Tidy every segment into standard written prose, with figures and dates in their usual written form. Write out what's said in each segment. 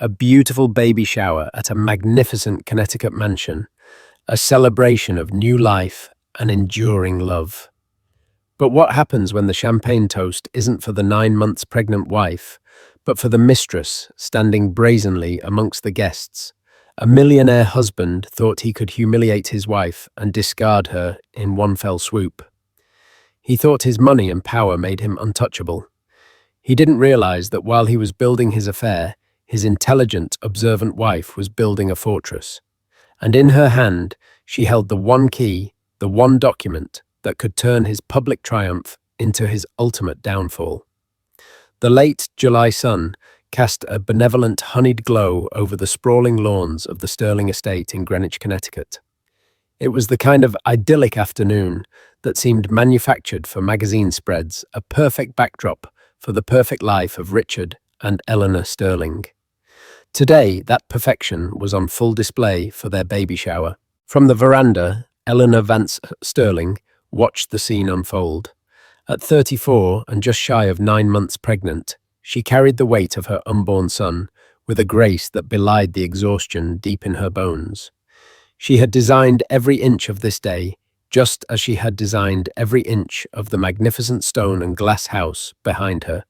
a beautiful baby shower at a magnificent Connecticut mansion, a celebration of new life and enduring love. But what happens when the champagne toast isn't for the 9 months pregnant wife, but for the mistress standing brazenly amongst the guests? A millionaire husband thought he could humiliate his wife and discard her in one fell swoop. He thought his money and power made him untouchable. He didn't realize that while he was building his affair, his intelligent, observant wife was building a fortress. And in her hand, she held the one key, the one document that could turn his public triumph into his ultimate downfall. The late July sun cast a benevolent, honeyed glow over the sprawling lawns of the Sterling estate in Greenwich, Connecticut. It was the kind of idyllic afternoon that seemed manufactured for magazine spreads, a perfect backdrop for the perfect life of Richard and Eleanor Sterling. Today, that perfection was on full display for their baby shower. From the veranda, Eleanor Vance Sterling watched the scene unfold. At 34 and just shy of 9 months pregnant, she carried the weight of her unborn son with a grace that belied the exhaustion deep in her bones. She had designed every inch of this day, just as she had designed every inch of the magnificent stone and glass house behind her.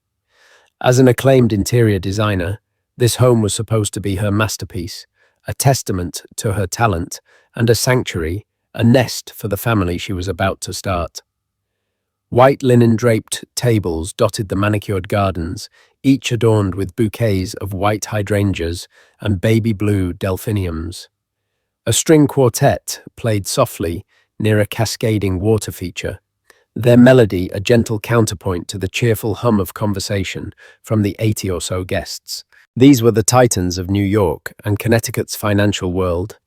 As an acclaimed interior designer, this home was supposed to be her masterpiece, a testament to her talent and a sanctuary, a nest for the family she was about to start. White linen-draped tables dotted the manicured gardens, each adorned with bouquets of white hydrangeas and baby blue delphiniums. A string quartet played softly near a cascading water feature, their melody a gentle counterpoint to the cheerful hum of conversation from the 80 or so guests. These were the titans of New York and Connecticut's financial world.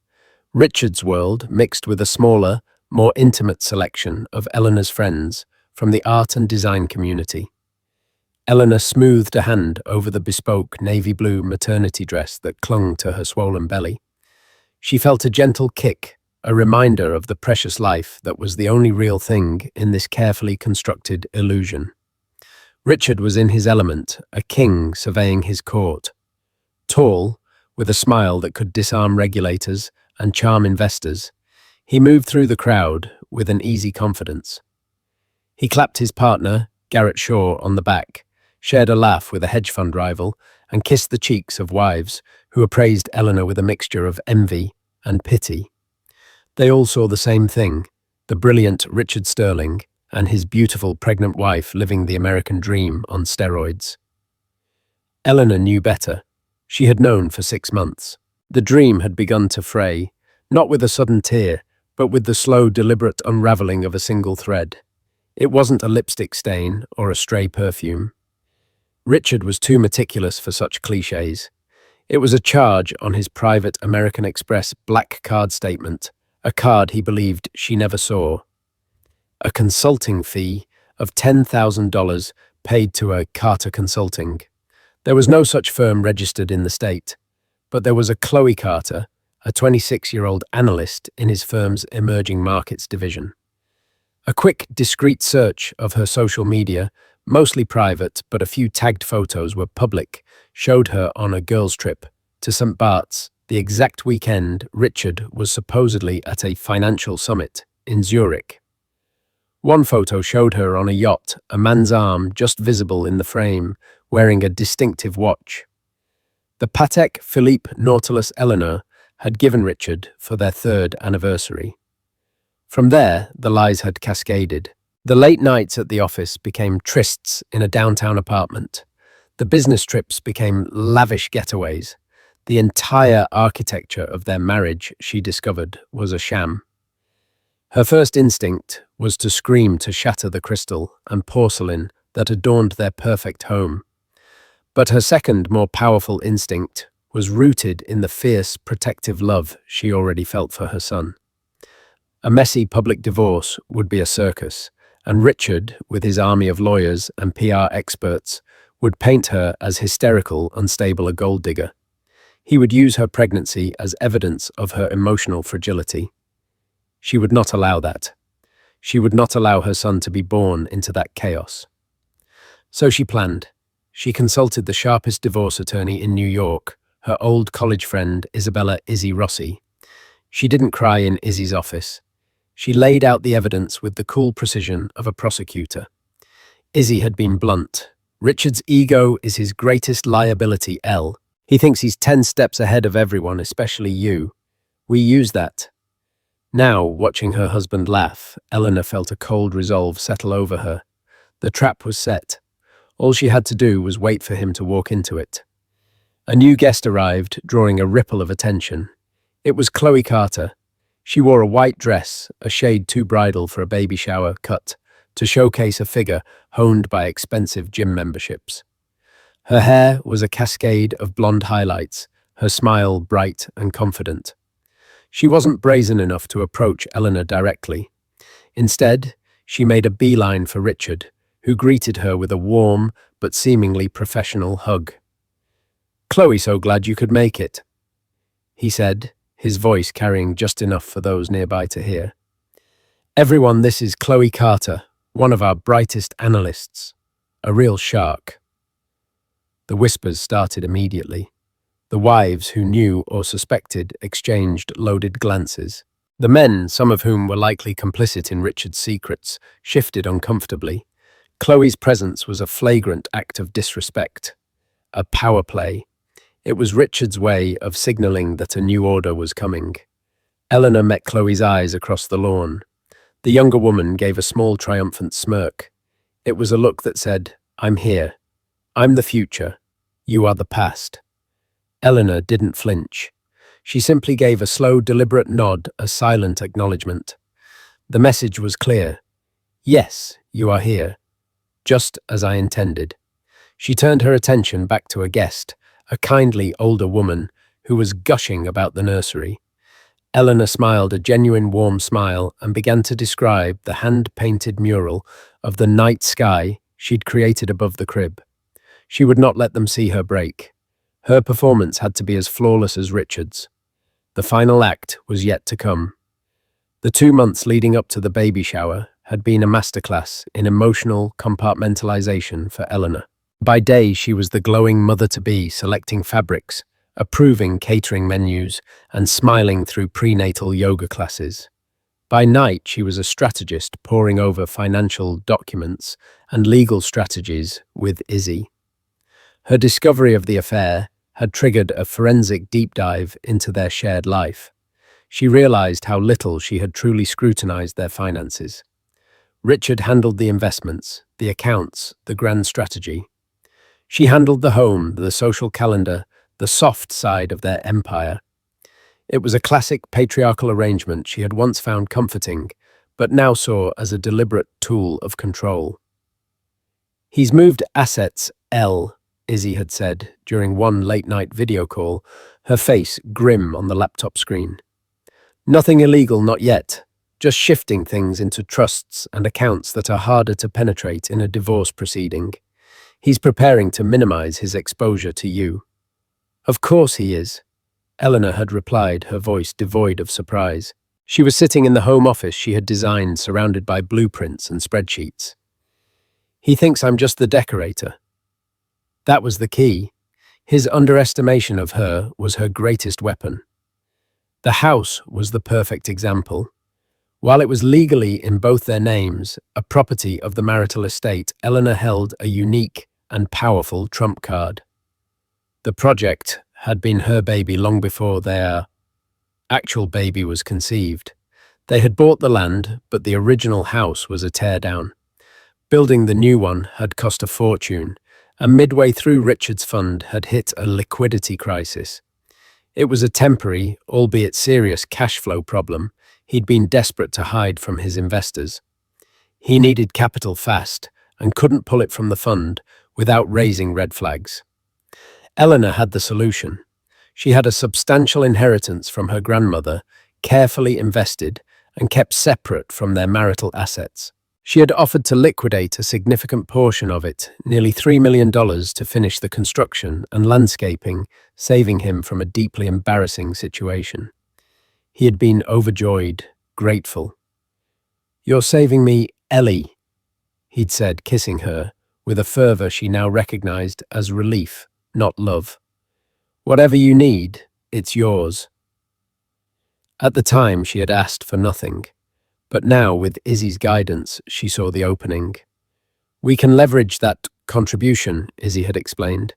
Richard's world mixed with a smaller, more intimate selection of Eleanor's friends from the art and design community. Eleanor smoothed a hand over the bespoke navy blue maternity dress that clung to her swollen belly. She felt a gentle kick, a reminder of the precious life that was the only real thing in this carefully constructed illusion. Richard was in his element, a king surveying his court. Tall, with a smile that could disarm regulators and charm investors, he moved through the crowd with an easy confidence. He clapped his partner, Garrett Shaw, on the back, shared a laugh with a hedge fund rival, and kissed the cheeks of wives who appraised Eleanor with a mixture of envy and pity. They all saw the same thing, the brilliant Richard Sterling and his beautiful pregnant wife living the American dream on steroids. Eleanor knew better. She had known for 6 months. The dream had begun to fray, not with a sudden tear, but with the slow, deliberate unraveling of a single thread. It wasn't a lipstick stain or a stray perfume. Richard was too meticulous for such cliches. It was a charge on his private American Express black card statement, a card he believed she never saw. A consulting fee of $10,000 paid to a Carter Consulting. There was no such firm registered in the state, but there was a Chloe Carter, a 26-year-old analyst in his firm's emerging markets division. A quick, discreet search of her social media, mostly private but a few tagged photos were public, showed her on a girls' trip to St. Bart's, the exact weekend Richard was supposedly at a financial summit in Zurich. One photo showed her on a yacht, a man's arm just visible in the frame, wearing a distinctive watch. The Patek Philippe Nautilus Eleanor had given Richard for their 3rd anniversary. From there, the lies had cascaded. The late nights at the office became trysts in a downtown apartment. The business trips became lavish getaways. The entire architecture of their marriage, she discovered, was a sham. Her first instinct was to scream to shatter the crystal and porcelain that adorned their perfect home. But her second, more powerful instinct was rooted in the fierce, protective love she already felt for her son. A messy public divorce would be a circus, and Richard, with his army of lawyers and PR experts, would paint her as hysterical, unstable, a gold digger. He would use her pregnancy as evidence of her emotional fragility. She would not allow that. She would not allow her son to be born into that chaos. So she planned. She consulted the sharpest divorce attorney in New York, her old college friend Isabella Izzy Rossi. She didn't cry in Izzy's office. She laid out the evidence with the cool precision of a prosecutor. Izzy had been blunt. Richard's ego is his greatest liability, Elle. He thinks he's 10 steps ahead of everyone, especially you. We use that. Now, watching her husband laugh, Eleanor felt a cold resolve settle over her. The trap was set. All she had to do was wait for him to walk into it. A new guest arrived, drawing a ripple of attention. It was Chloe Carter. She wore a white dress, a shade too bridal for a baby shower cut, to showcase a figure honed by expensive gym memberships. Her hair was a cascade of blonde highlights, her smile bright and confident. She wasn't brazen enough to approach Eleanor directly. Instead, she made a beeline for Richard, who greeted her with a warm but seemingly professional hug. "Chloe, so glad you could make it," he said, his voice carrying just enough for those nearby to hear. "Everyone, this is Chloe Carter, one of our brightest analysts. A real shark." The whispers started immediately. The wives who knew or suspected exchanged loaded glances. The men, some of whom were likely complicit in Richard's secrets, shifted uncomfortably. Chloe's presence was a flagrant act of disrespect, a power play. It was Richard's way of signaling that a new order was coming. Eleanor met Chloe's eyes across the lawn. The younger woman gave a small triumphant smirk. It was a look that said, "I'm here. I'm the future. You are the past." Eleanor didn't flinch. She simply gave a slow, deliberate nod, a silent acknowledgement. The message was clear. "Yes, you are here. Just as I intended." She turned her attention back to a guest, a kindly older woman who was gushing about the nursery. Eleanor smiled a genuine warm smile and began to describe the hand-painted mural of the night sky she'd created above the crib. She would not let them see her break. Her performance had to be as flawless as Richard's. The final act was yet to come. The 2 months leading up to the baby shower had been a masterclass in emotional compartmentalization for Eleanor. By day, she was the glowing mother-to-be, selecting fabrics, approving catering menus, and smiling through prenatal yoga classes. By night, she was a strategist, poring over financial documents and legal strategies with Izzy. Her discovery of the affair had triggered a forensic deep dive into their shared life. She realized how little she had truly scrutinized their finances. Richard handled the investments, the accounts, the grand strategy. She handled the home, the social calendar, the soft side of their empire. It was a classic patriarchal arrangement she had once found comforting, but now saw as a deliberate tool of control. "He's moved assets, Elle," Izzy had said during one late-night video call, her face grim on the laptop screen. "Nothing illegal, not yet. Just shifting things into trusts and accounts that are harder to penetrate in a divorce proceeding. He's preparing to minimize his exposure to you." "Of course he is," Eleanor had replied, her voice devoid of surprise. She was sitting in the home office she had designed, surrounded by blueprints and spreadsheets. "He thinks I'm just the decorator." That was the key. His underestimation of her was her greatest weapon. The house was the perfect example. While it was legally in both their names, a property of the marital estate, Eleanor held a unique and powerful trump card. The project had been her baby long before their actual baby was conceived. They had bought the land, but the original house was a teardown. Building the new one had cost a fortune, and midway through Richard's fund had hit a liquidity crisis. It was a temporary, albeit serious, cash flow problem he'd been desperate to hide from his investors. He needed capital fast and couldn't pull it from the fund without raising red flags. Eleanor had the solution. She had a substantial inheritance from her grandmother, carefully invested and kept separate from their marital assets. She had offered to liquidate a significant portion of it, nearly $3 million, to finish the construction and landscaping, saving him from a deeply embarrassing situation. He had been overjoyed, grateful. "You're saving me, Ellie," he'd said, kissing her, with a fervor she now recognized as relief, not love. Whatever you need, it's yours. At the time, she had asked for nothing, but now, with Izzy's guidance, she saw the opening. We can leverage that contribution, Izzy had explained.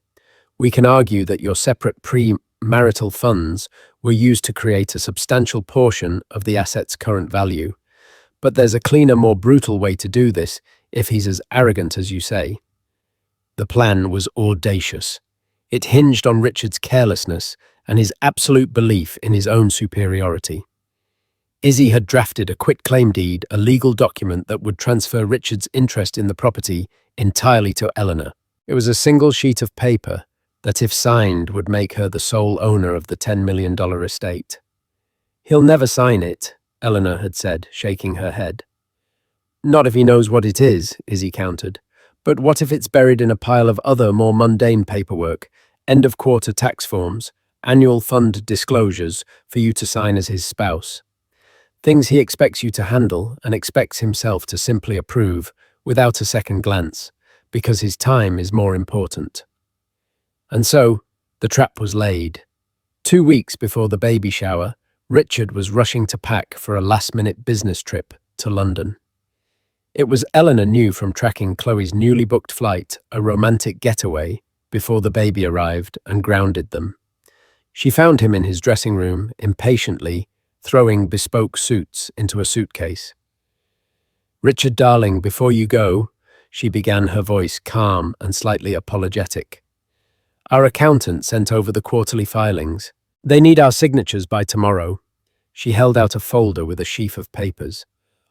We can argue that your separate pre-marital funds were used to create a substantial portion of the asset's current value. But there's a cleaner, more brutal way to do this if he's as arrogant as you say. The plan was audacious. It hinged on Richard's carelessness and his absolute belief in his own superiority. Izzy had drafted a quitclaim deed, a legal document that would transfer Richard's interest in the property entirely to Eleanor. It was a single sheet of paper that, if signed, would make her the sole owner of the $10 million estate. He'll never sign it, Eleanor had said, shaking her head. Not if he knows what it is, Izzy countered. But what if it's buried in a pile of other, more mundane paperwork, end-of-quarter tax forms, annual fund disclosures for you to sign as his spouse? Things he expects you to handle and expects himself to simply approve without a second glance, because his time is more important. And so, the trap was laid. 2 weeks before the baby shower, Richard was rushing to pack for a last-minute business trip to London. It was, Eleanor knew from tracking Chloe's newly booked flight, a romantic getaway before the baby arrived and grounded them. She found him in his dressing room, impatiently throwing bespoke suits into a suitcase. "Richard, darling, before you go," she began, her voice calm and slightly apologetic. "Our accountant sent over the quarterly filings. They need our signatures by tomorrow." She held out a folder with a sheaf of papers.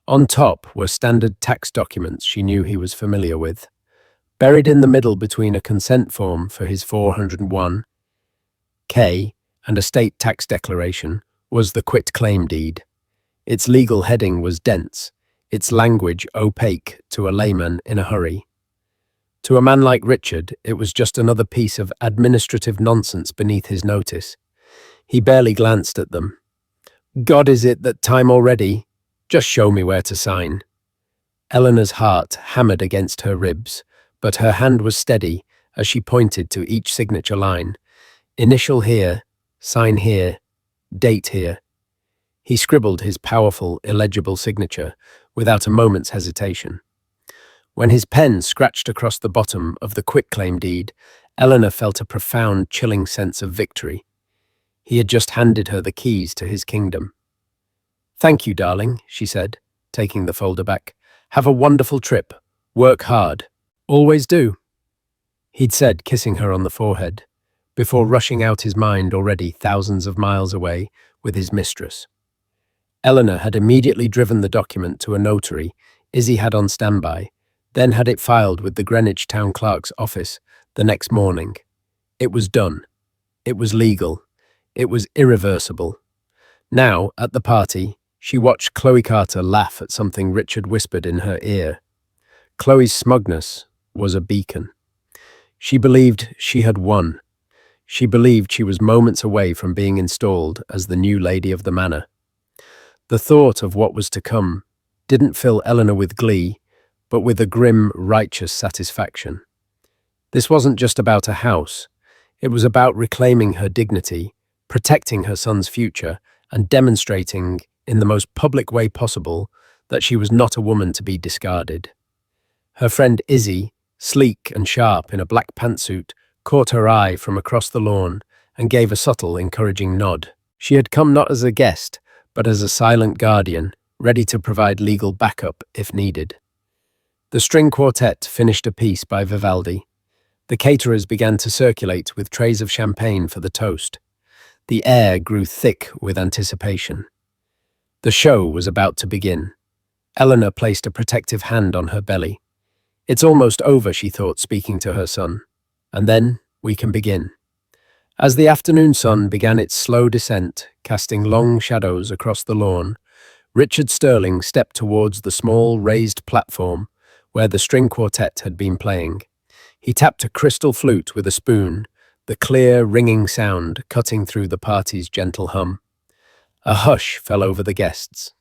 On top were standard tax documents she knew he was familiar with. Buried in the middle between a consent form for his 401k and a state tax declaration was the quitclaim deed. Its legal heading was dense, its language opaque to a layman in a hurry. To a man like Richard, it was just another piece of administrative nonsense beneath his notice. He barely glanced at them. "God, is it that time already? Just show me where to sign." Eleanor's heart hammered against her ribs, but her hand was steady as she pointed to each signature line. "Initial here, sign here, date here." He scribbled his powerful, illegible signature without a moment's hesitation. When his pen scratched across the bottom of the quitclaim deed, Eleanor felt a profound, chilling sense of victory. He had just handed her the keys to his kingdom. "Thank you, darling," she said, taking the folder back. "Have a wonderful trip. Work hard. Always do," he'd said, kissing her on the forehead, before rushing out, his mind already thousands of miles away with his mistress. Eleanor had immediately driven the document to a notary Izzy had on standby, then had it filed with the Greenwich town clerk's office the next morning. It was done. It was legal. It was irreversible. Now, at the party, she watched Chloe Carter laugh at something Richard whispered in her ear. Chloe's smugness was a beacon. She believed she had won. She believed she was moments away from being installed as the new lady of the manor. The thought of what was to come didn't fill Eleanor with glee, but with a grim, righteous satisfaction. This wasn't just about a house. It was about reclaiming her dignity, protecting her son's future, and demonstrating, in the most public way possible, that she was not a woman to be discarded. Her friend Izzy, sleek and sharp in a black pantsuit, caught her eye from across the lawn and gave a subtle, encouraging nod. She had come not as a guest, but as a silent guardian, ready to provide legal backup if needed. The string quartet finished a piece by Vivaldi. The caterers began to circulate with trays of champagne for the toast. The air grew thick with anticipation. The show was about to begin. Eleanor placed a protective hand on her belly. "It's almost over," she thought, speaking to her son. "And then we can begin." As the afternoon sun began its slow descent, casting long shadows across the lawn, Richard Sterling stepped towards the small raised platform where the string quartet had been playing. He tapped a crystal flute with a spoon, the clear, ringing sound cutting through the party's gentle hum. A hush fell over the guests.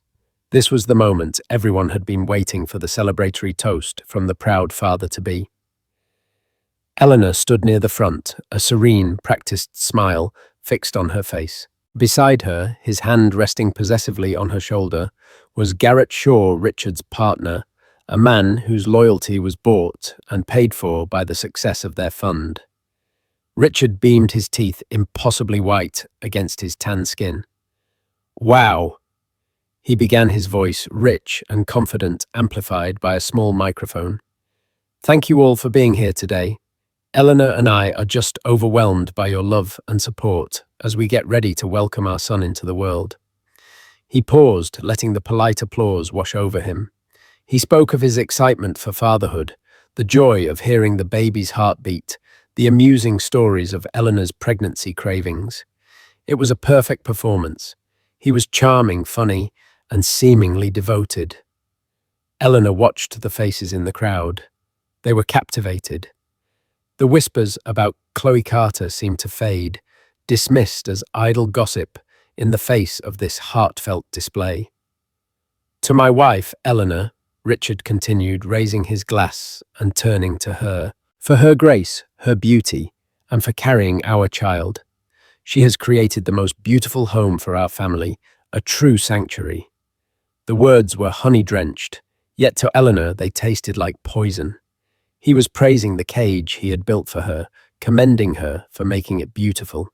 This was the moment everyone had been waiting for, the celebratory toast from the proud father-to-be. Eleanor stood near the front, a serene, practiced smile fixed on her face. Beside her, his hand resting possessively on her shoulder, was Garrett Shaw, Richard's partner, a man whose loyalty was bought and paid for by the success of their fund. Richard beamed his teeth impossibly white against his tan skin. Wow! He began, his voice rich and confident, amplified by a small microphone. Thank you all for being here today. Eleanor and I are just overwhelmed by your love and support as we get ready to welcome our son into the world. He paused, letting the polite applause wash over him. He spoke of his excitement for fatherhood, the joy of hearing the baby's heartbeat, the amusing stories of Eleanor's pregnancy cravings. It was a perfect performance. He was charming, funny, and seemingly devoted. Eleanor watched the faces in the crowd. They were captivated. The whispers about Chloe Carter seemed to fade, dismissed as idle gossip in the face of this heartfelt display. To my wife, Eleanor, Richard continued, raising his glass and turning to her, for her grace, her beauty, and for carrying our child. She has created the most beautiful home for our family, a true sanctuary. The words were honey-drenched, yet to Eleanor they tasted like poison. He was praising the cage he had built for her, commending her for making it beautiful.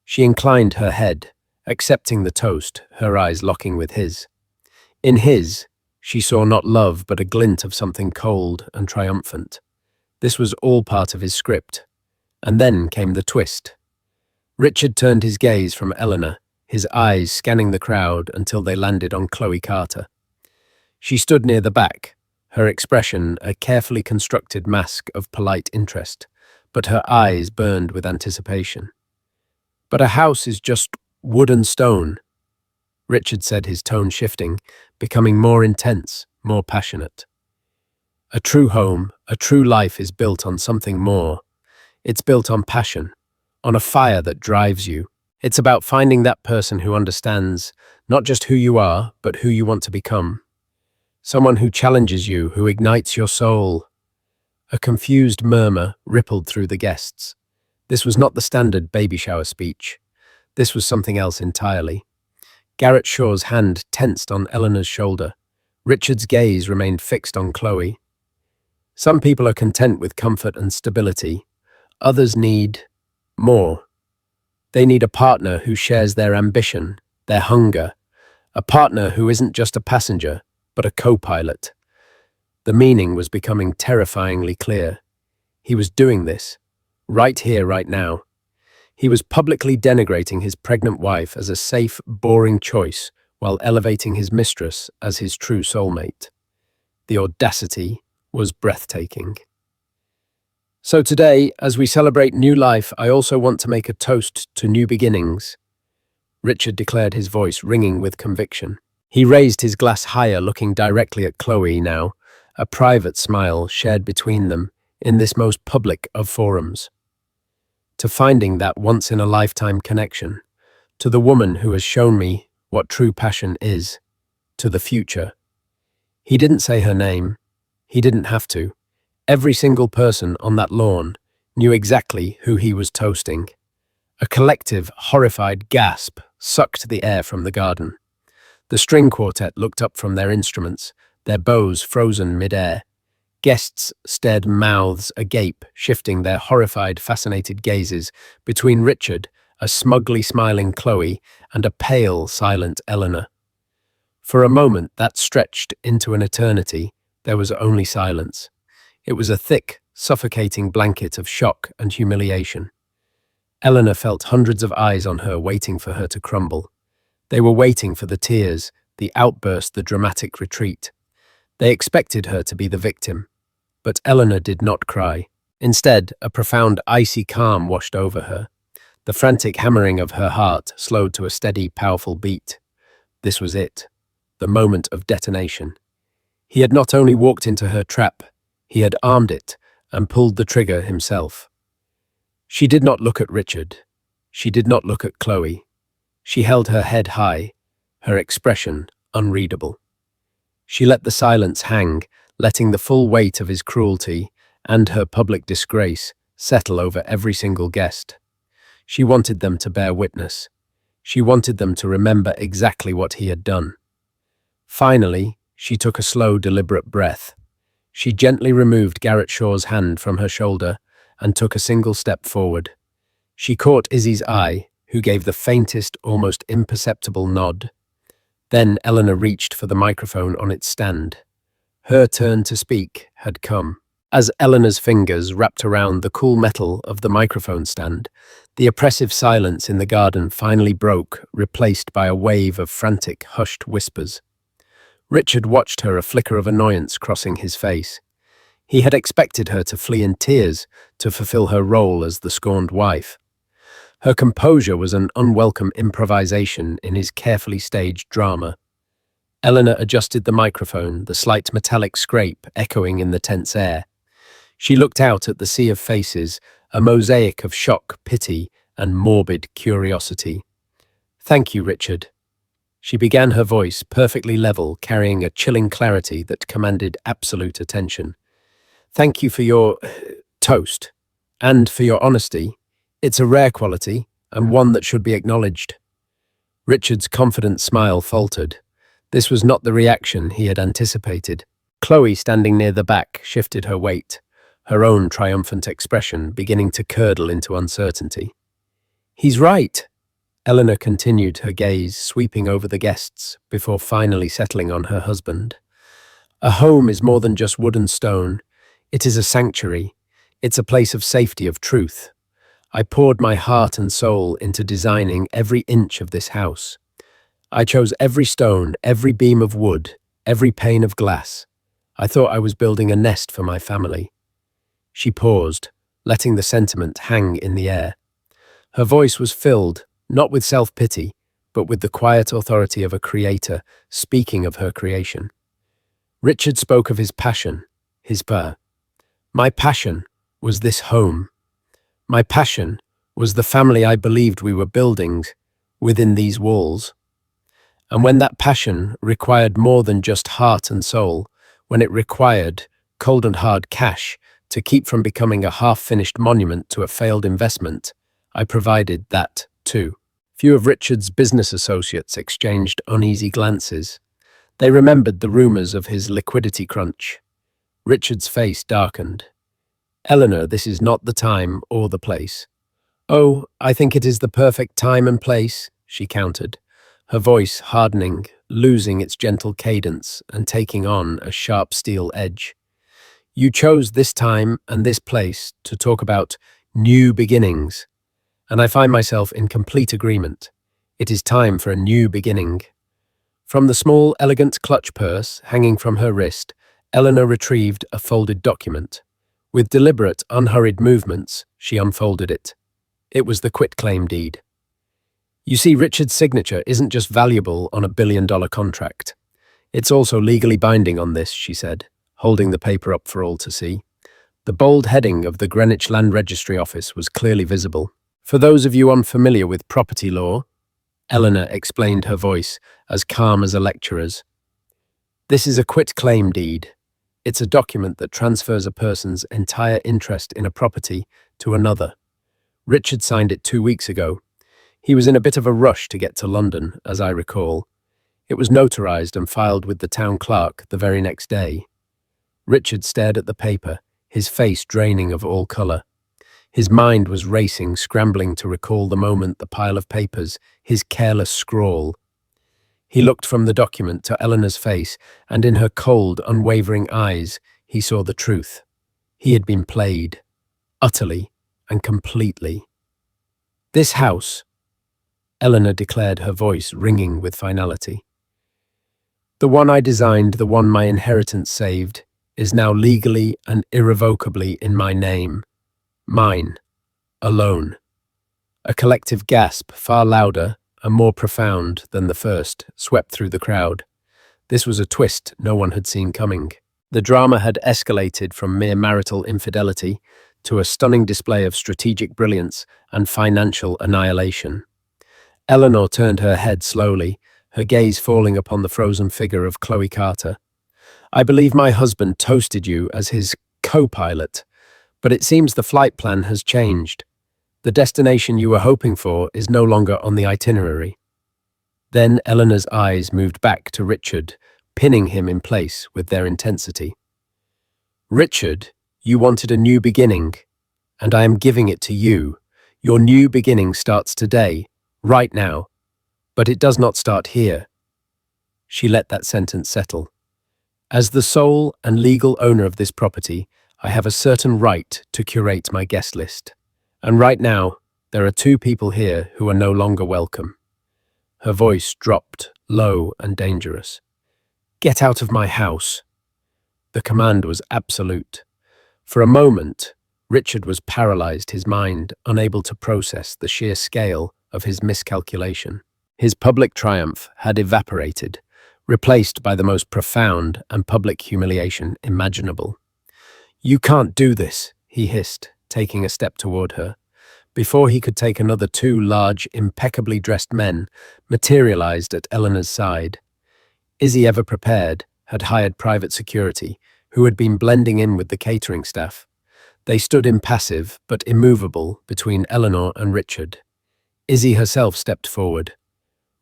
She inclined her head, accepting the toast, her eyes locking with his. In his, she saw not love but a glint of something cold and triumphant. This was all part of his script. And then came the twist. Richard turned his gaze from Eleanor, his eyes scanning the crowd until they landed on Chloe Carter. She stood near the back, her expression a carefully constructed mask of polite interest, but her eyes burned with anticipation. But a house is just wood and stone, Richard said, his tone shifting, becoming more intense, more passionate. A true home, a true life is built on something more. It's built on passion, on a fire that drives you. It's about finding that person who understands not just who you are, but who you want to become. Someone who challenges you, who ignites your soul. A confused murmur rippled through the guests. This was not the standard baby shower speech. This was something else entirely. Garrett Shaw's hand tensed on Eleanor's shoulder. Richard's gaze remained fixed on Chloe. Some people are content with comfort and stability. Others need more. They need a partner who shares their ambition, their hunger. A partner who isn't just a passenger, but a co-pilot. The meaning was becoming terrifyingly clear. He was doing this, right here, right now. He was publicly denigrating his pregnant wife as a safe, boring choice while elevating his mistress as his true soulmate. The audacity was breathtaking. So today, as we celebrate new life, I also want to make a toast to new beginnings. Richard declared, his voice ringing with conviction. He raised his glass higher, looking directly at Chloe now, a private smile shared between them in this most public of forums. To finding that once-in-a-lifetime connection, to the woman who has shown me what true passion is, to the future. He didn't say her name. He didn't have to. Every single person on that lawn knew exactly who he was toasting. A collective, horrified gasp sucked the air from the garden. The string quartet looked up from their instruments, their bows frozen mid-air. Guests stared, mouths agape, shifting their horrified, fascinated gazes between Richard, a smugly smiling Chloe, and a pale, silent Eleanor. For a moment that stretched into an eternity, there was only silence. It was a thick, suffocating blanket of shock and humiliation. Eleanor felt hundreds of eyes on her, waiting for her to crumble. They were waiting for the tears, the outburst, the dramatic retreat. They expected her to be the victim. But Eleanor did not cry. Instead, a profound, icy calm washed over her. The frantic hammering of her heart slowed to a steady, powerful beat. This was it, the moment of detonation. He had not only walked into her trap, he had armed it and pulled the trigger himself. She did not look at Richard. She did not look at Chloe. She held her head high, her expression unreadable. She let the silence hang, letting the full weight of his cruelty and her public disgrace settle over every single guest. She wanted them to bear witness. She wanted them to remember exactly what he had done. Finally, she took a slow, deliberate breath. She gently removed Garrett Shaw's hand from her shoulder and took a single step forward. She caught Izzy's eye, who gave the faintest, almost imperceptible nod. Then Eleanor reached for the microphone on its stand. Her turn to speak had come. As Eleanor's fingers wrapped around the cool metal of the microphone stand, the oppressive silence in the garden finally broke, replaced by a wave of frantic, hushed whispers. Richard watched her, a flicker of annoyance crossing his face. He had expected her to flee in tears to fulfill her role as the scorned wife. Her composure was an unwelcome improvisation in his carefully staged drama. Eleanor adjusted the microphone, the slight metallic scrape echoing in the tense air. She looked out at the sea of faces, a mosaic of shock, pity, and morbid curiosity. "Thank you, Richard." She began, her voice perfectly level, carrying a chilling clarity that commanded absolute attention. "Thank you for your toast, and for your honesty. It's a rare quality, and one that should be acknowledged." Richard's confident smile faltered. This was not the reaction he had anticipated. Chloe, standing near the back, shifted her weight, her own triumphant expression beginning to curdle into uncertainty. "He's right," Eleanor continued, her gaze sweeping over the guests before finally settling on her husband. "A home is more than just wood and stone. It is a sanctuary. It's a place of safety, of truth. I poured my heart and soul into designing every inch of this house. I chose every stone, every beam of wood, every pane of glass. I thought I was building a nest for my family." She paused, letting the sentiment hang in the air. Her voice was filled, not with self-pity, but with the quiet authority of a creator speaking of her creation. Richard spoke of his passion, his prayer. "My passion was this home. My passion was the family I believed we were building within these walls. And when that passion required more than just heart and soul, when it required cold and hard cash to keep from becoming a half-finished monument to a failed investment, I provided that too." Few of Richard's business associates exchanged uneasy glances. They remembered the rumors of his liquidity crunch. Richard's face darkened. "Eleanor, this is not the time or the place." "Oh, I think it is the perfect time and place," she countered, her voice hardening, losing its gentle cadence and taking on a sharp steel edge. "You chose this time and this place to talk about new beginnings, and I find myself in complete agreement. It is time for a new beginning." From the small, elegant clutch purse hanging from her wrist, Eleanor retrieved a folded document. With deliberate, unhurried movements, she unfolded it. It was the quitclaim deed. "You see, Richard's signature isn't just valuable on a billion-dollar contract. It's also legally binding on this," she said, holding the paper up for all to see. The bold heading of the Greenwich Land Registry Office was clearly visible. "For those of you unfamiliar with property law," Eleanor explained, her voice as calm as a lecturer's, "this is a quitclaim deed. It's a document that transfers a person's entire interest in a property to another. Richard signed it 2 weeks ago. He was in a bit of a rush to get to London, as I recall. It was notarized and filed with the town clerk the very next day." Richard stared at the paper, his face draining of all color. His mind was racing, scrambling to recall the moment, the pile of papers, his careless scrawl. He looked from the document to Eleanor's face, and in her cold, unwavering eyes, he saw the truth. He had been played, utterly and completely. "This house," Eleanor declared, her voice ringing with finality, "the one I designed, the one my inheritance saved, is now legally and irrevocably in my name. Mine. Alone." A collective gasp, far louder and more profound than the first, swept through the crowd. This was a twist no one had seen coming. The drama had escalated from mere marital infidelity to a stunning display of strategic brilliance and financial annihilation. Eleanor turned her head slowly, her gaze falling upon the frozen figure of Chloe Carter. "I believe my husband toasted you as his co-pilot, But it seems the flight plan has changed. The destination you were hoping for is no longer on the itinerary. Then Eleanor's eyes moved back to Richard, pinning him in place with their intensity. Richard, you wanted a new beginning, and I am giving it to you. Your new beginning starts today, right now, but it does not start here. She let that sentence settle. As the sole and legal owner of this property, I have a certain right to curate my guest list. And right now, there are two people here who are no longer welcome. Her voice dropped, low and dangerous. Get out of my house. The command was absolute. For a moment, Richard was paralyzed, his mind unable to process the sheer scale of his miscalculation. His public triumph had evaporated, replaced by the most profound and public humiliation imaginable. You can't do this, he hissed, taking a step toward her. Before he could take another, two large, impeccably dressed men materialized at Eleanor's side. Izzy, ever prepared, had hired private security, who had been blending in with the catering staff. They stood impassive but immovable between Eleanor and Richard. Izzy herself stepped forward.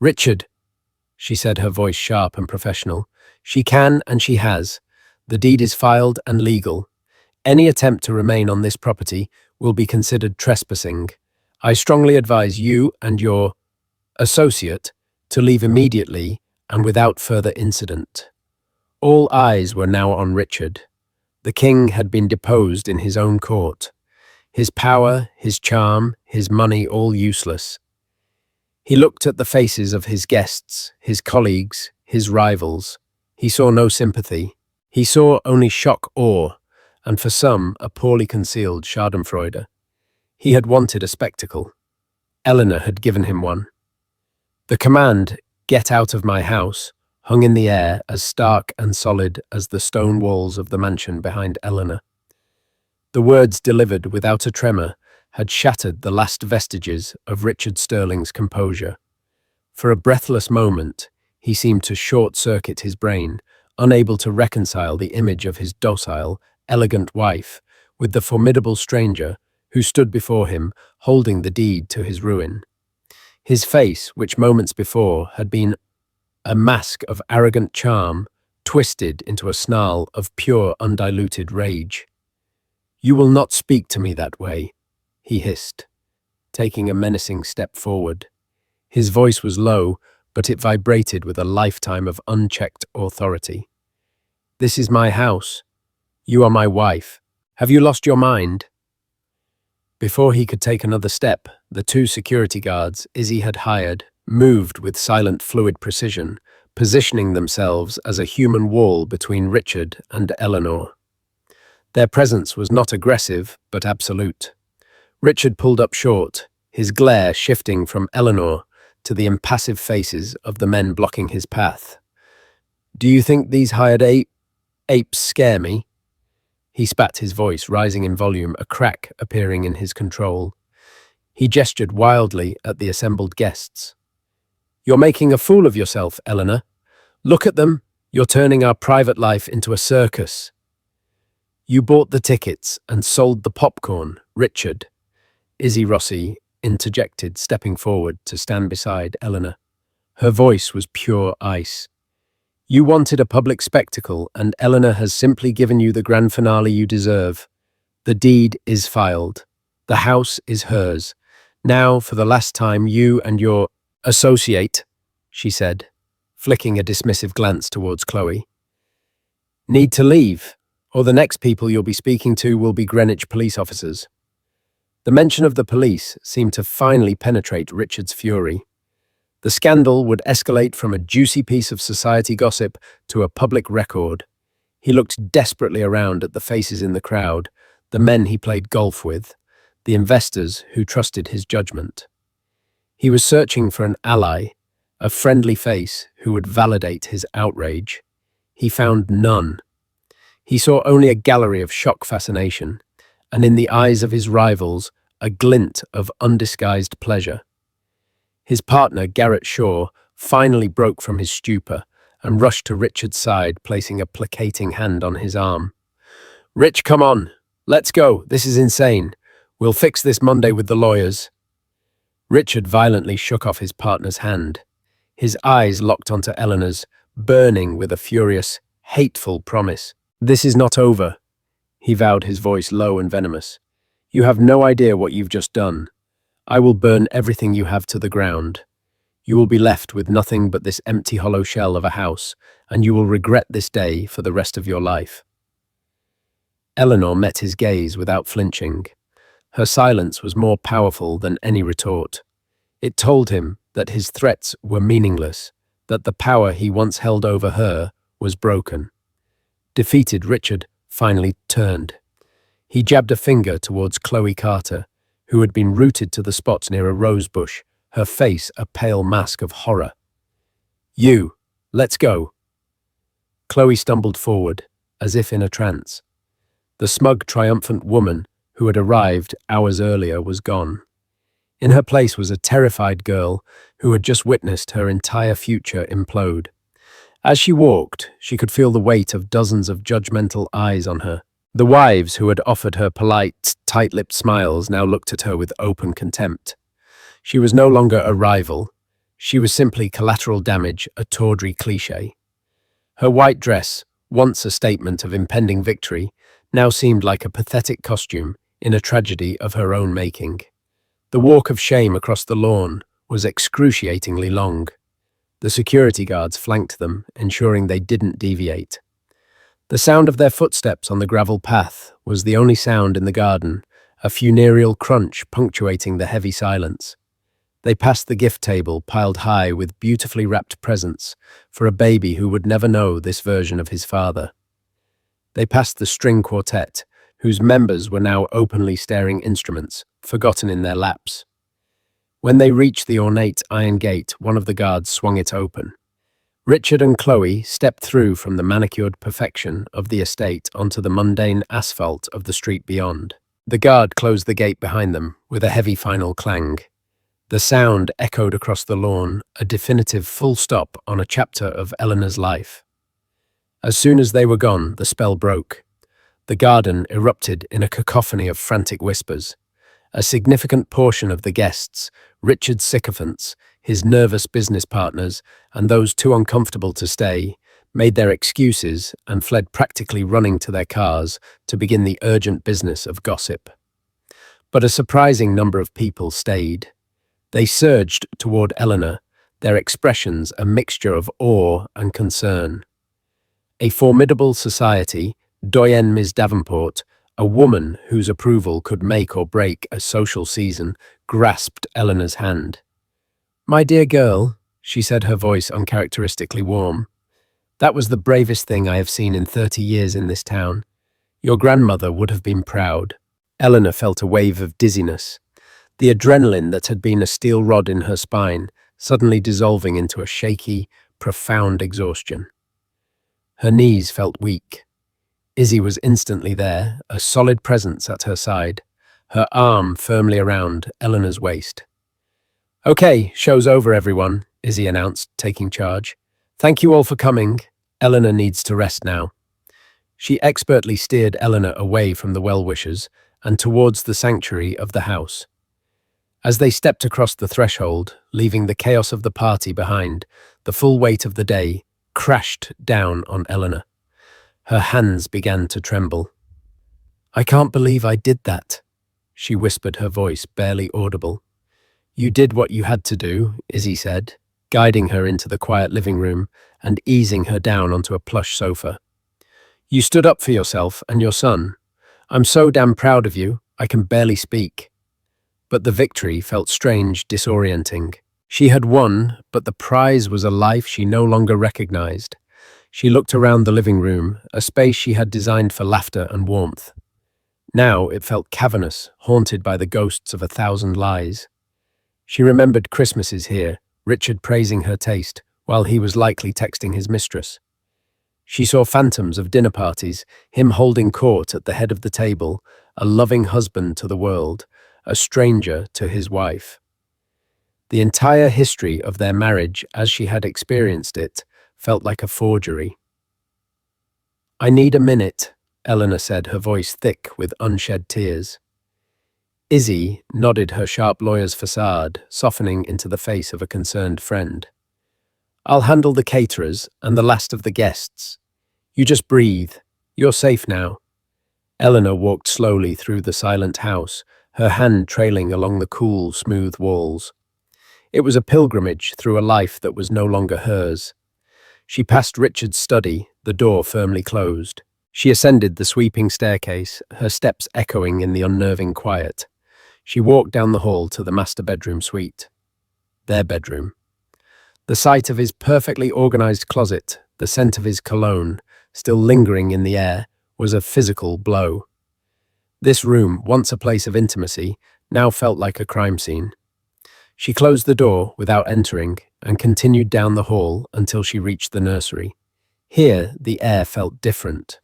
Richard, she said, her voice sharp and professional. She can and she has. The deed is filed and legal. Any attempt to remain on this property will be considered trespassing. I strongly advise you and your associate to leave immediately and without further incident. All eyes were now on Richard. The king had been deposed in his own court. His power, his charm, his money all useless. He looked at the faces of his guests, his colleagues, his rivals. He saw no sympathy. He saw only shock, awe, and for some, a poorly concealed schadenfreude. He had wanted a spectacle. Eleanor had given him one. The command, "Get out of my house," hung in the air as stark and solid as the stone walls of the mansion behind Eleanor. The words, delivered without a tremor, had shattered the last vestiges of Richard Sterling's composure. For a breathless moment, he seemed to short-circuit his brain, unable to reconcile the image of his docile, elegant wife with the formidable stranger who stood before him, holding the deed to his ruin. His face, which moments before had been a mask of arrogant charm, twisted into a snarl of pure, undiluted rage. You will not speak to me that way, he hissed, taking a menacing step forward. His voice was low, but it vibrated with a lifetime of unchecked authority. This is my house. You are my wife. Have you lost your mind? Before he could take another step, the two security guards Izzy had hired moved with silent, fluid precision, positioning themselves as a human wall between Richard and Eleanor. Their presence was not aggressive, but absolute. Richard pulled up short, his glare shifting from Eleanor to the impassive faces of the men blocking his path. Do you think these hired apes scare me? He spat, his voice rising in volume, a crack appearing in his control. He gestured wildly at the assembled guests. You're making a fool of yourself, Eleanor. Look at them. You're turning our private life into a circus. You bought the tickets and sold the popcorn, Richard. Izzy Rossi interjected, stepping forward to stand beside Eleanor. Her voice was pure ice. You wanted a public spectacle, and Eleanor has simply given you the grand finale you deserve. The deed is filed. The house is hers. Now, for the last time, you and your associate, she said, flicking a dismissive glance towards Chloe, need to leave, or the next people you'll be speaking to will be Greenwich police officers. The mention of the police seemed to finally penetrate Richard's fury. The scandal would escalate from a juicy piece of society gossip to a public record. He looked desperately around at the faces in the crowd, the men he played golf with, the investors who trusted his judgment. He was searching for an ally, a friendly face who would validate his outrage. He found none. He saw only a gallery of shock fascination, and in the eyes of his rivals, a glint of undisguised pleasure. His partner, Garrett Shaw, finally broke from his stupor and rushed to Richard's side, placing a placating hand on his arm. Rich, come on. Let's go. This is insane. We'll fix this Monday with the lawyers. Richard violently shook off his partner's hand. His eyes locked onto Eleanor's, burning with a furious, hateful promise. This is not over, he vowed, his voice low and venomous. You have no idea what you've just done. I will burn everything you have to the ground. You will be left with nothing but this empty hollow shell of a house, and you will regret this day for the rest of your life. Eleanor met his gaze without flinching. Her silence was more powerful than any retort. It told him that his threats were meaningless, that the power he once held over her was broken. Defeated, Richard finally turned. He jabbed a finger towards Chloe Carter, who had been rooted to the spot near a rose bush, her face a pale mask of horror. You, let's go. Chloe stumbled forward, as if in a trance. The smug, triumphant woman who had arrived hours earlier was gone. In her place was a terrified girl who had just witnessed her entire future implode. As she walked, she could feel the weight of dozens of judgmental eyes on her. The wives who had offered her polite, tight-lipped smiles now looked at her with open contempt. She was no longer a rival. She was simply collateral damage, a tawdry cliché. Her white dress, once a statement of impending victory, now seemed like a pathetic costume in a tragedy of her own making. The walk of shame across the lawn was excruciatingly long. The security guards flanked them, ensuring they didn't deviate. The sound of their footsteps on the gravel path was the only sound in the garden, a funereal crunch punctuating the heavy silence. They passed the gift table piled high with beautifully wrapped presents for a baby who would never know this version of his father. They passed the string quartet, whose members were now openly staring instruments, forgotten in their laps. When they reached the ornate iron gate, one of the guards swung it open. Richard and Chloe stepped through from the manicured perfection of the estate onto the mundane asphalt of the street beyond. The guard closed the gate behind them with a heavy final clang. The sound echoed across the lawn, a definitive full stop on a chapter of Eleanor's life. As soon as they were gone, the spell broke. The garden erupted in a cacophony of frantic whispers. A significant portion of the guests, Richard's sycophants, his nervous business partners, and those too uncomfortable to stay, made their excuses and fled, practically running to their cars to begin the urgent business of gossip. But a surprising number of people stayed. They surged toward Eleanor, their expressions a mixture of awe and concern. A formidable society, Doyenne Ms. Davenport, a woman whose approval could make or break a social season, grasped Eleanor's hand. "My dear girl," she said, her voice uncharacteristically warm, "that was the bravest thing I have seen in 30 years in this town. Your grandmother would have been proud." Eleanor felt a wave of dizziness, the adrenaline that had been a steel rod in her spine suddenly dissolving into a shaky, profound exhaustion. Her knees felt weak. Izzy was instantly there, a solid presence at her side, her arm firmly around Eleanor's waist. "Okay, show's over, everyone," Izzy announced, taking charge. "Thank you all for coming. Eleanor needs to rest now." She expertly steered Eleanor away from the well-wishers and towards the sanctuary of the house. As they stepped across the threshold, leaving the chaos of the party behind, the full weight of the day crashed down on Eleanor. Her hands began to tremble. "I can't believe I did that," she whispered, her voice barely audible. "You did what you had to do," Izzy said, guiding her into the quiet living room and easing her down onto a plush sofa. "You stood up for yourself and your son. I'm so damn proud of you, I can barely speak." But the victory felt strange, disorienting. She had won, but the prize was a life she no longer recognized. She looked around the living room, a space she had designed for laughter and warmth. Now it felt cavernous, haunted by the ghosts of 1,000 lies. She remembered Christmases here, Richard praising her taste, while he was likely texting his mistress. She saw phantoms of dinner parties, him holding court at the head of the table, a loving husband to the world, a stranger to his wife. The entire history of their marriage, as she had experienced it, felt like a forgery. "I need a minute," Eleanor said, her voice thick with unshed tears. Izzy nodded, her sharp lawyer's facade softening into the face of a concerned friend. I'll handle the caterers and the last of the guests. You just breathe. You're safe now. Eleanor walked slowly through the silent house, her hand trailing along the cool, smooth walls. It was a pilgrimage through a life that was no longer hers. She passed Richard's study, the door firmly closed. She ascended the sweeping staircase, her steps echoing in the unnerving quiet. She walked down the hall to the master bedroom suite. Their bedroom. The sight of his perfectly organized closet, the scent of his cologne, still lingering in the air, was a physical blow. This room, once a place of intimacy, now felt like a crime scene. She closed the door without entering and continued down the hall until she reached the nursery. Here, the air felt different.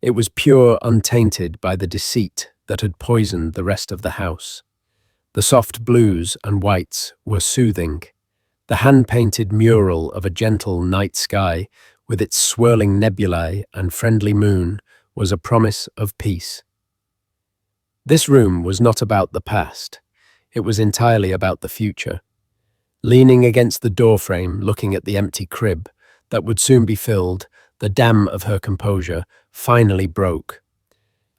It was pure, untainted by the deceit that had poisoned the rest of the house. The soft blues and whites were soothing. The hand-painted mural of a gentle night sky, with its swirling nebulae and friendly moon, was a promise of peace. This room was not about the past. It was entirely about the future. Leaning against the doorframe, looking at the empty crib that would soon be filled, the dam of her composure finally broke.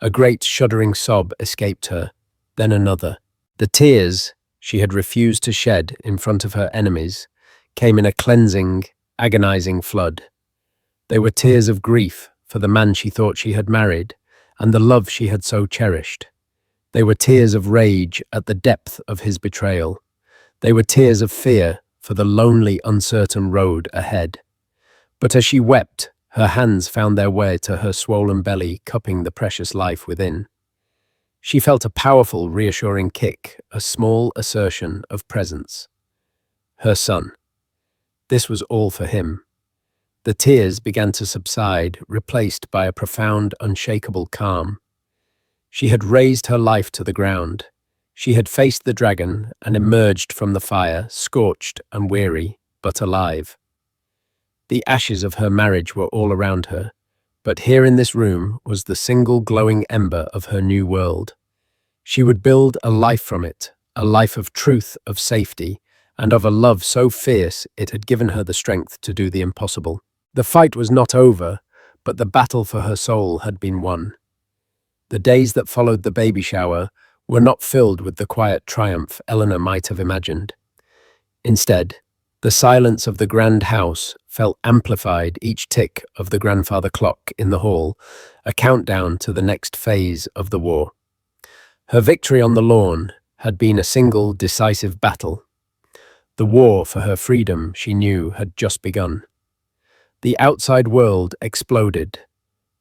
A great shuddering sob escaped her, then another. The tears she had refused to shed in front of her enemies came in a cleansing, agonizing flood. They were tears of grief for the man she thought she had married and the love she had so cherished. They were tears of rage at the depth of his betrayal. They were tears of fear for the lonely, uncertain road ahead. But as she wept, her hands found their way to her swollen belly, cupping the precious life within. She felt a powerful, reassuring kick, a small assertion of presence. Her son. This was all for him. The tears began to subside, replaced by a profound, unshakable calm. She had razed her life to the ground. She had faced the dragon and emerged from the fire, scorched and weary, but alive. The ashes of her marriage were all around her, but here in this room was the single glowing ember of her new world. She would build a life from it, a life of truth, of safety, and of a love so fierce it had given her the strength to do the impossible. The fight was not over, but the battle for her soul had been won. The days that followed the baby shower were not filled with the quiet triumph Eleanor might have imagined. Instead, the silence of the grand house felt amplified each tick of the grandfather clock in the hall, a countdown to the next phase of the war. Her victory on the lawn had been a single decisive battle. The war for her freedom, she knew, had just begun. The outside world exploded.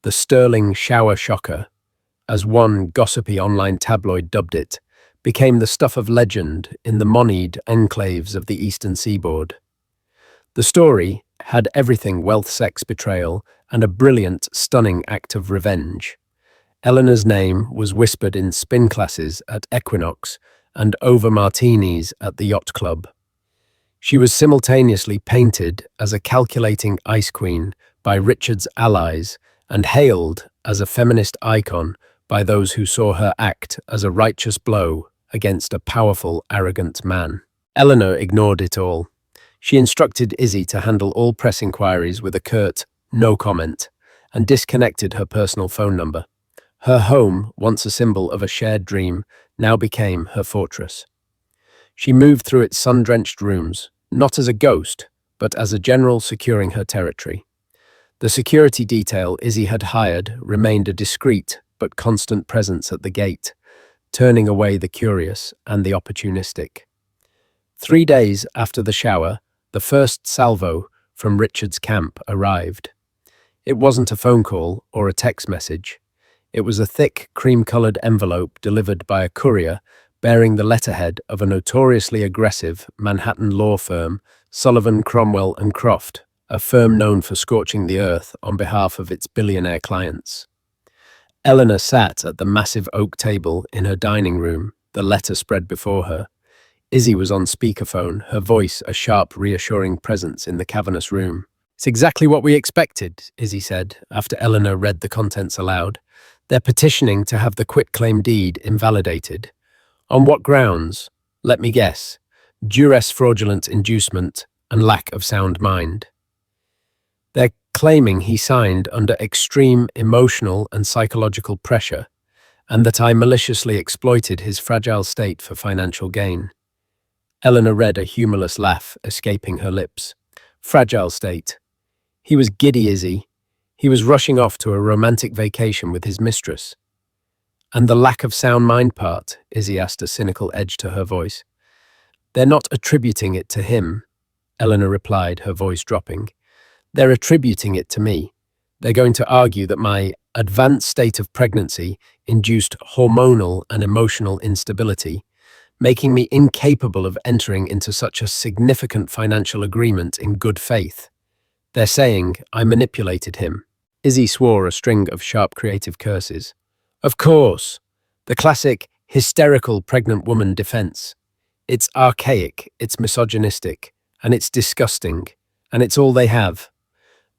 The sterling shower shocker, as one gossipy online tabloid dubbed it, became the stuff of legend in the moneyed enclaves of the eastern seaboard. The story had everything: wealth, sex, betrayal, and a brilliant, stunning act of revenge. Eleanor's name was whispered in spin classes at Equinox and over martinis at the yacht club. She was simultaneously painted as a calculating ice queen by Richard's allies and hailed as a feminist icon by those who saw her act as a righteous blow against a powerful, arrogant man. Eleanor ignored it all. She instructed Izzy to handle all press inquiries with a curt "no comment" and disconnected her personal phone number. Her home, once a symbol of a shared dream, now became her fortress. She moved through its sun-drenched rooms, not as a ghost, but as a general securing her territory. The security detail Izzy had hired remained a discreet but constant presence at the gate, turning away the curious and the opportunistic. 3 days after the shower, the first salvo from Richard's camp arrived. It wasn't a phone call or a text message. It was a thick, cream-colored envelope delivered by a courier bearing the letterhead of a notoriously aggressive Manhattan law firm, Sullivan, Cromwell and Croft, a firm known for scorching the earth on behalf of its billionaire clients. Eleanor sat at the massive oak table in her dining room, the letter spread before her. Izzy was on speakerphone, her voice a sharp, reassuring presence in the cavernous room. It's exactly what we expected, Izzy said, after Eleanor read the contents aloud. They're petitioning to have the quitclaim deed invalidated. On what grounds? Let me guess. Duress, fraudulent inducement, and lack of sound mind. They're claiming he signed under extreme emotional and psychological pressure, and that I maliciously exploited his fragile state for financial gain. Eleanor read a humorless laugh escaping her lips. Fragile state. He was giddy, Izzy. He was rushing off to a romantic vacation with his mistress. And the lack of sound mind part, Izzy asked, a cynical edge to her voice. They're not attributing it to him, Eleanor replied, her voice dropping. They're attributing it to me. They're going to argue that my advanced state of pregnancy induced hormonal and emotional instability, making me incapable of entering into such a significant financial agreement in good faith. They're saying I manipulated him. Izzy swore a string of sharp creative curses. Of course, the classic hysterical pregnant woman defense. It's archaic, it's misogynistic, and it's disgusting, and it's all they have.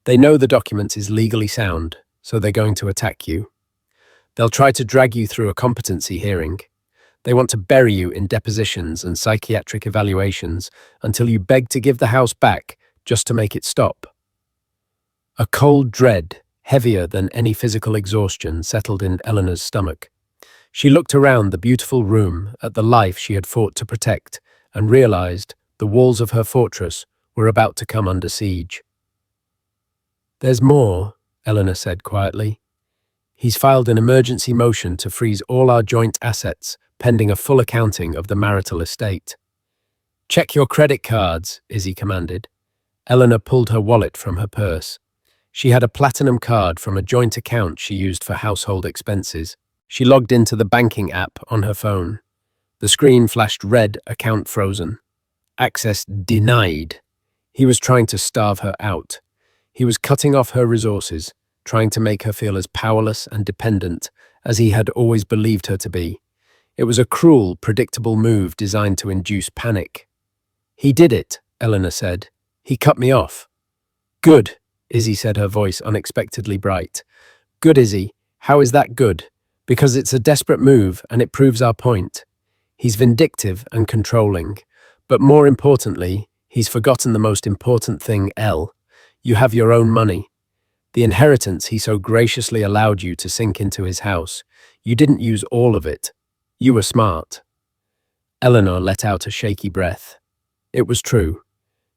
They know the document is legally sound, so they're going to attack you. They'll try to drag you through a competency hearing. They want to bury you in depositions and psychiatric evaluations until you beg to give the house back just to make it stop. A cold dread, heavier than any physical exhaustion, settled in Eleanor's stomach. She looked around the beautiful room at the life she had fought to protect and realized the walls of her fortress were about to come under siege. There's more, Eleanor said quietly. He's filed an emergency motion to freeze all our joint assets, pending a full accounting of the marital estate. Check your credit cards, Izzy commanded. Eleanor pulled her wallet from her purse. She had a platinum card from a joint account she used for household expenses. She logged into the banking app on her phone. The screen flashed red, account frozen. Access denied. He was trying to starve her out. He was cutting off her resources, trying to make her feel as powerless and dependent as he had always believed her to be. It was a cruel, predictable move designed to induce panic. He did it, Eleanor said. He cut me off. Good, Izzy said, her voice unexpectedly bright. Good, Izzy. How is that good? Because it's a desperate move and it proves our point. He's vindictive and controlling. But more importantly, he's forgotten the most important thing, Elle. You have your own money. The inheritance he so graciously allowed you to sink into his house. You didn't use all of it. You were smart. Eleanor let out a shaky breath. It was true.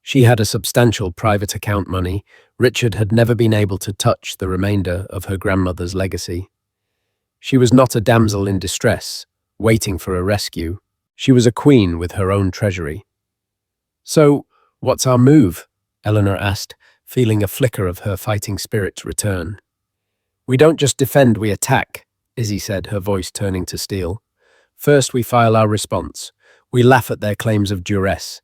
She had a substantial private account money. Richard had never been able to touch the remainder of her grandmother's legacy. She was not a damsel in distress, waiting for a rescue. She was a queen with her own treasury. So, what's our move? Eleanor asked, feeling a flicker of her fighting spirit return. We don't just defend, we attack, Izzy said, her voice turning to steel. First, we file our response. We laugh at their claims of duress.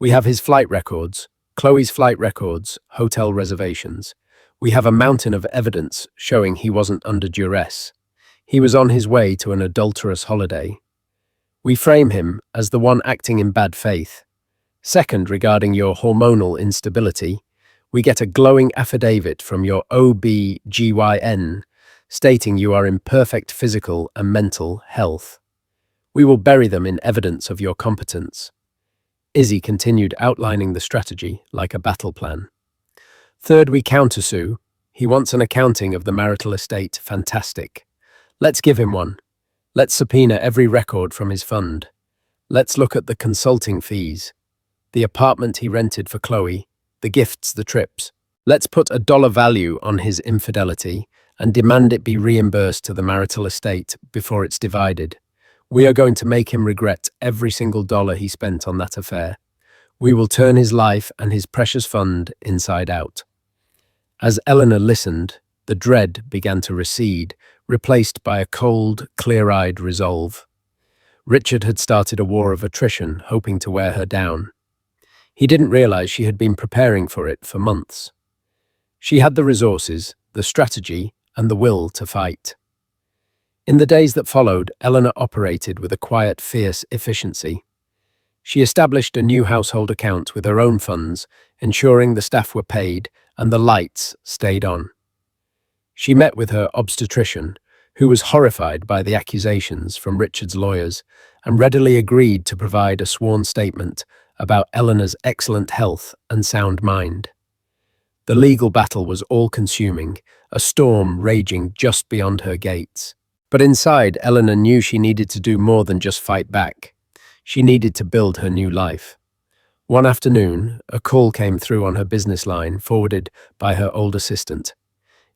We have his flight records, Chloe's flight records, hotel reservations. We have a mountain of evidence showing he wasn't under duress. He was on his way to an adulterous holiday. We frame him as the one acting in bad faith. Second, regarding your hormonal instability, we get a glowing affidavit from your OB-GYN stating you are in perfect physical and mental health. We will bury them in evidence of your competence. Izzy continued outlining the strategy like a battle plan. Third, we countersue. He wants an accounting of the marital estate. Fantastic. Let's give him one. Let's subpoena every record from his fund. Let's look at the consulting fees, the apartment he rented for Chloe, the gifts, the trips. Let's put a dollar value on his infidelity and demand it be reimbursed to the marital estate before it's divided. We are going to make him regret every single dollar he spent on that affair. We will turn his life and his precious fund inside out. As Eleanor listened, the dread began to recede, replaced by a cold, clear-eyed resolve. Richard had started a war of attrition, hoping to wear her down. He didn't realize she had been preparing for it for months. She had the resources, the strategy, and the will to fight. In the days that followed, Eleanor operated with a quiet, fierce efficiency. She established a new household account with her own funds, ensuring the staff were paid and the lights stayed on. She met with her obstetrician, who was horrified by the accusations from Richard's lawyers and readily agreed to provide a sworn statement about Eleanor's excellent health and sound mind. The legal battle was all-consuming, a storm raging just beyond her gates. But inside, Eleanor knew she needed to do more than just fight back. She needed to build her new life. One afternoon, a call came through on her business line, forwarded by her old assistant.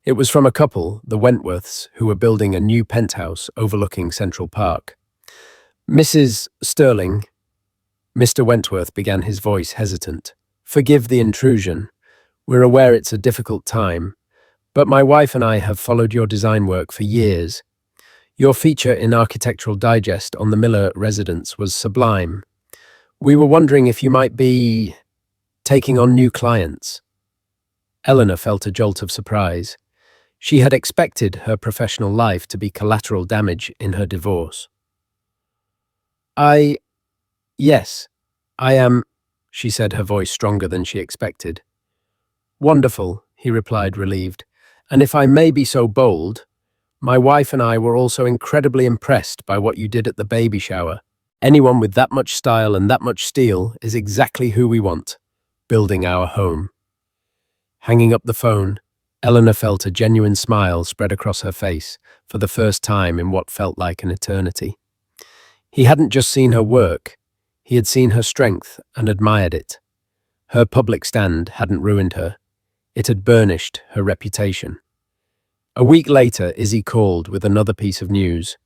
It was from a couple, the Wentworths, who were building a new penthouse overlooking Central Park. "Mrs. Sterling," Mr. Wentworth began, his voice hesitant. "Forgive the intrusion. We're aware it's a difficult time, but my wife and I have followed your design work for years. Your feature in Architectural Digest on the Miller residence was sublime. We were wondering if you might be taking on new clients." Eleanor felt a jolt of surprise. She had expected her professional life to be collateral damage in her divorce. Yes, I am," she said, her voice stronger than she expected. "Wonderful," he replied, relieved. "And if I may be so bold, my wife and I were also incredibly impressed by what you did at the baby shower. Anyone with that much style and that much steel is exactly who we want, building our home." Hanging up the phone, Eleanor felt a genuine smile spread across her face for the first time in what felt like an eternity. He hadn't just seen her work, he had seen her strength and admired it. Her public stand hadn't ruined her, it had burnished her reputation. A week later, Izzy called with another piece of news.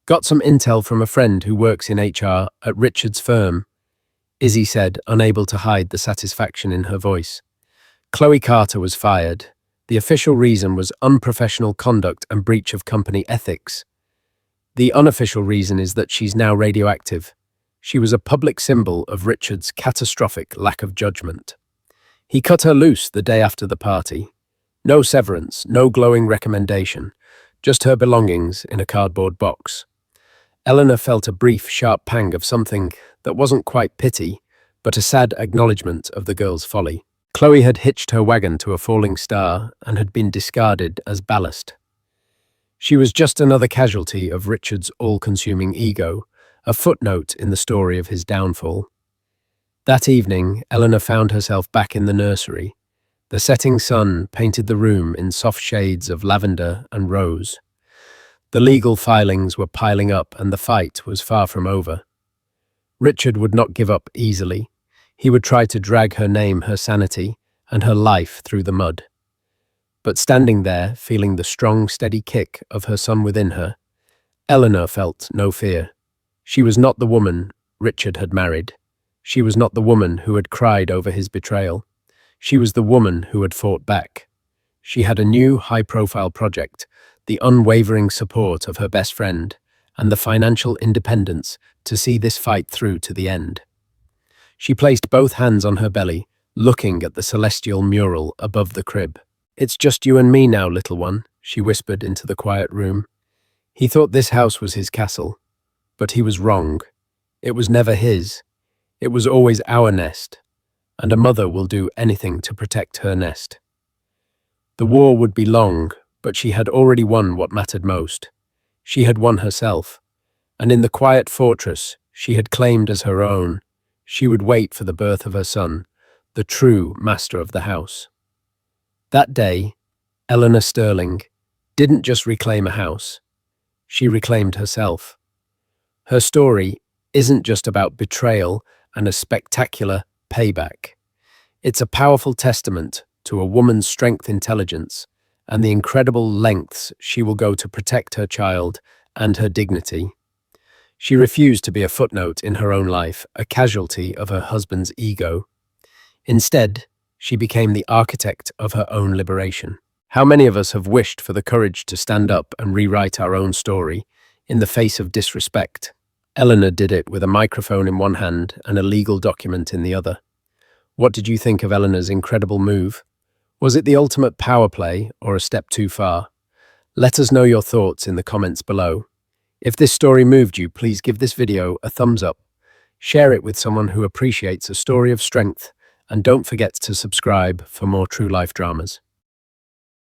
"Got some intel from a friend who works in HR at Richard's firm," Izzy said, unable to hide the satisfaction in her voice. Chloe Carter was fired. The official reason was unprofessional conduct and breach of company ethics. The unofficial reason is that she's now radioactive. She was a public symbol of Richard's catastrophic lack of judgment. He cut her loose the day after the party. No severance, no glowing recommendation, just her belongings in a cardboard box. Eleanor felt a brief, sharp pang of something that wasn't quite pity, but a sad acknowledgement of the girl's folly. Chloe had hitched her wagon to a falling star and had been discarded as ballast. She was just another casualty of Richard's all-consuming ego, a footnote in the story of his downfall. That evening, Eleanor found herself back in the nursery. The setting sun painted the room in soft shades of lavender and rose. The legal filings were piling up and the fight was far from over. Richard would not give up easily. He would try to drag her name, her sanity, and her life through the mud. But standing there, feeling the strong, steady kick of her son within her, Eleanor felt no fear. She was not the woman Richard had married. She was not the woman who had cried over his betrayal. She was the woman who had fought back. She had a new, high-profile project, the unwavering support of her best friend, and the financial independence to see this fight through to the end. She placed both hands on her belly, looking at the celestial mural above the crib. "It's just you and me now, little one," she whispered into the quiet room. He thought this house was his castle, but he was wrong. It was never his. It was always our nest, and a mother will do anything to protect her nest. The war would be long, but she had already won what mattered most. She had won herself, and in the quiet fortress she had claimed as her own, she would wait for the birth of her son, the true master of the house. That day, Eleanor Sterling didn't just reclaim a house, she reclaimed herself. Her story isn't just about betrayal and a spectacular payback. It's a powerful testament to a woman's strength, intelligence, and the incredible lengths she will go to protect her child and her dignity. She refused to be a footnote in her own life, a casualty of her husband's ego. Instead, she became the architect of her own liberation. How many of us have wished for the courage to stand up and rewrite our own story in the face of disrespect? Eleanor did it with a microphone in one hand and a legal document in the other. What did you think of Eleanor's incredible move? Was it the ultimate power play or a step too far? Let us know your thoughts in the comments below. If this story moved you, please give this video a thumbs up. Share it with someone who appreciates a story of strength And don't forget to subscribe for more true life dramas.